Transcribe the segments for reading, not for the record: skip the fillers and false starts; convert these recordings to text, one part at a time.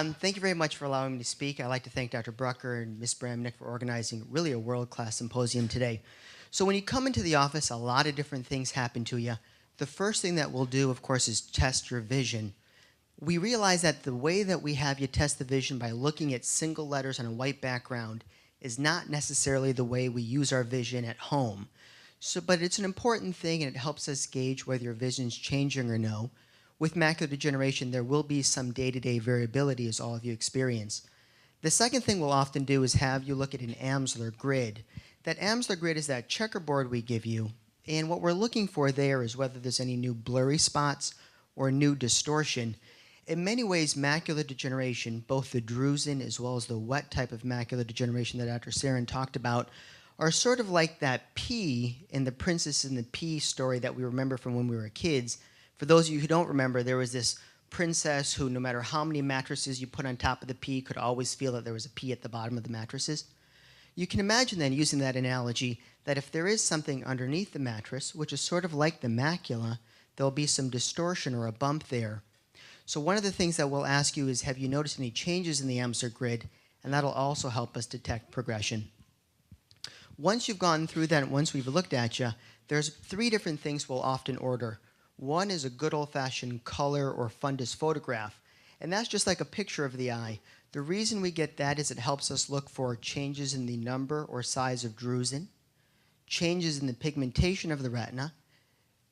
Thank you very much for allowing me to speak. I'd like to thank Dr. Brucker and Ms. Bramnick for organizing really a world-class symposium today. So when you come into the office, a lot of different things happen to you. The first thing that we'll do, of course, is test your vision. We realize that the way that we have you test the vision by looking at single letters on a white background is not necessarily the way we use our vision at home. But it's an important thing, and it helps us gauge whether your vision's changing or no. With macular degeneration, there will be some day-to-day variability, as all of you experience. The second thing we'll often do is have you look at an Amsler grid. That Amsler grid is that checkerboard we give you, and what we're looking for there is whether there's any new blurry spots or new distortion. In many ways, macular degeneration, both the drusen as well as the wet type of macular degeneration that Dr. Sarin talked about, are sort of like that P in the Princess and the Pea story that we remember from when we were kids. For those of you who don't remember, there was this princess who, no matter how many mattresses you put on top of the pea, could always feel that there was a pea at the bottom of the mattresses. You can imagine then, using that analogy, that if there is something underneath the mattress, which is sort of like the macula, there'll be some distortion or a bump there. So one of the things that we'll ask you is, have you noticed any changes in the Amsler grid? And that'll also help us detect progression. Once you've gone through that, once we've looked at you, there's 3 different things we'll often order. One is a good old-fashioned color or fundus photograph, and that's just like a picture of the eye. The reason we get that is it helps us look for changes in the number or size of drusen, changes in the pigmentation of the retina,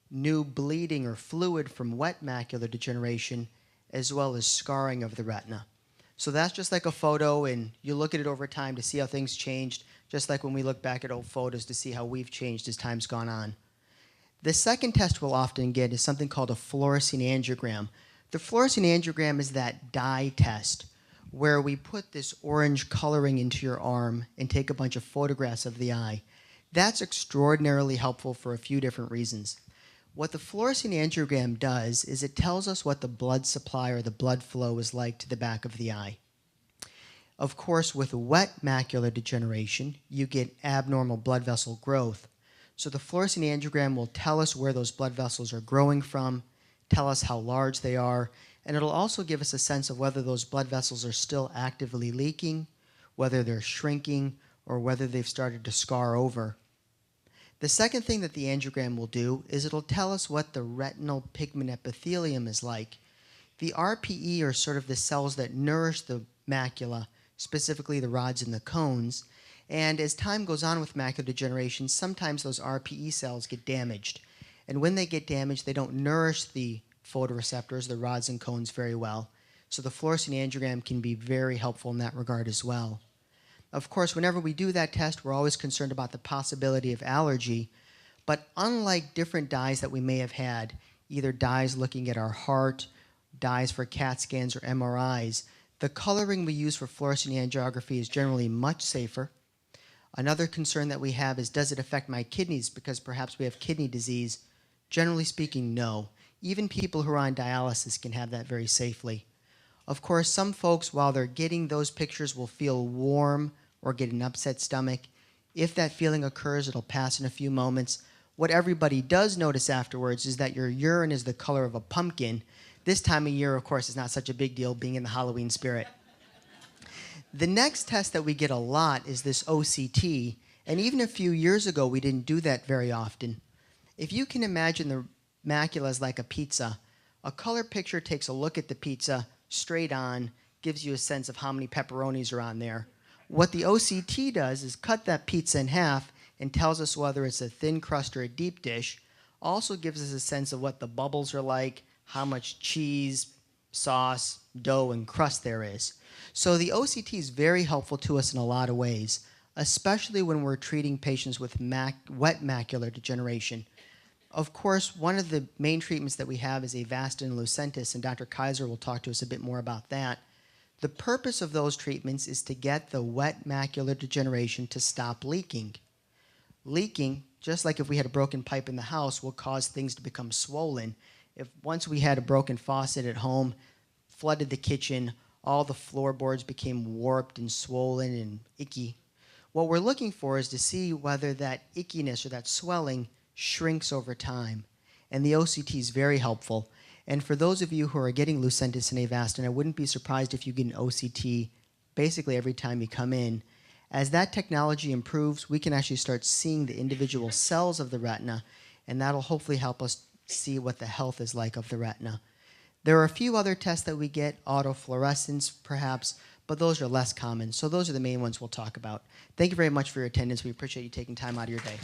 new bleeding or fluid from wet macular degeneration, as well as scarring of the retina. So that's just like a photo, and you look at it over time to see how things changed, just like when we look back at old photos to see how we've changed as time's gone on. The second test we'll often get is something called a fluorescein angiogram. The fluorescein angiogram is that dye test where we put this orange coloring into your arm and take a bunch of photographs of the eye. That's extraordinarily helpful for a few different reasons. What the fluorescein angiogram does is it tells us what the blood supply or the blood flow is like to the back of the eye. Of course, with wet macular degeneration, you get abnormal blood vessel growth. So the fluorescein angiogram will tell us where those blood vessels are growing from, tell us how large they are, and it'll also give us a sense of whether those blood vessels are still actively leaking, whether they're shrinking, or whether they've started to scar over. The second thing that the angiogram will do is it'll tell us what the retinal pigment epithelium is like. The RPE are sort of the cells that nourish the macula, specifically the rods and the cones. And as time goes on with macular degeneration, sometimes those RPE cells get damaged. And when they get damaged, they don't nourish the photoreceptors, the rods and cones, very well. So the fluorescein angiogram can be very helpful in that regard as well. Of course, whenever we do that test, we're always concerned about the possibility of allergy. But unlike different dyes that we may have had, either dyes looking at our heart, dyes for CAT scans or MRIs, the coloring we use for fluorescein angiography is generally much safer. Another concern that we have is, does it affect my kidneys because perhaps we have kidney disease? Generally speaking, no. Even people who are on dialysis can have that very safely. Of course, some folks, while they're getting those pictures, will feel warm or get an upset stomach. If that feeling occurs, it'll pass in a few moments. What everybody does notice afterwards is that your urine is the color of a pumpkin. This time of year, of course, is not such a big deal, being in the Halloween spirit. The next test that we get a lot is this OCT, and even a few years ago, we didn't do that very often. If you can imagine the macula as like a pizza, a color picture takes a look at the pizza straight on, gives you a sense of how many pepperonis are on there. What the OCT does is cut that pizza in half and tells us whether it's a thin crust or a deep dish. Also gives us a sense of what the bubbles are like, how much cheese, sauce, dough, and crust there is. So the OCT is very helpful to us in a lot of ways, especially when we're treating patients with wet macular degeneration. Of course, one of the main treatments that we have is Avastin and Lucentis, and Dr. Kaiser will talk to us a bit more about that. The purpose of those treatments is to get the wet macular degeneration to stop leaking. Leaking, just like if we had a broken pipe in the house, will cause things to become swollen. If once we had a broken faucet at home, flooded the kitchen, all the floorboards became warped and swollen and icky. What we're looking for is to see whether that ickiness or that swelling shrinks over time. And the OCT is very helpful. And for those of you who are getting Lucentis and Avastin, I wouldn't be surprised if you get an OCT basically every time you come in. As that technology improves, we can actually start seeing the individual cells of the retina, and that'll hopefully help us see what the health is like of the retina. There are a few other tests that we get, autofluorescence perhaps, but those are less common. So those are the main ones we'll talk about. Thank you very much for your attendance. We appreciate you taking time out of your day.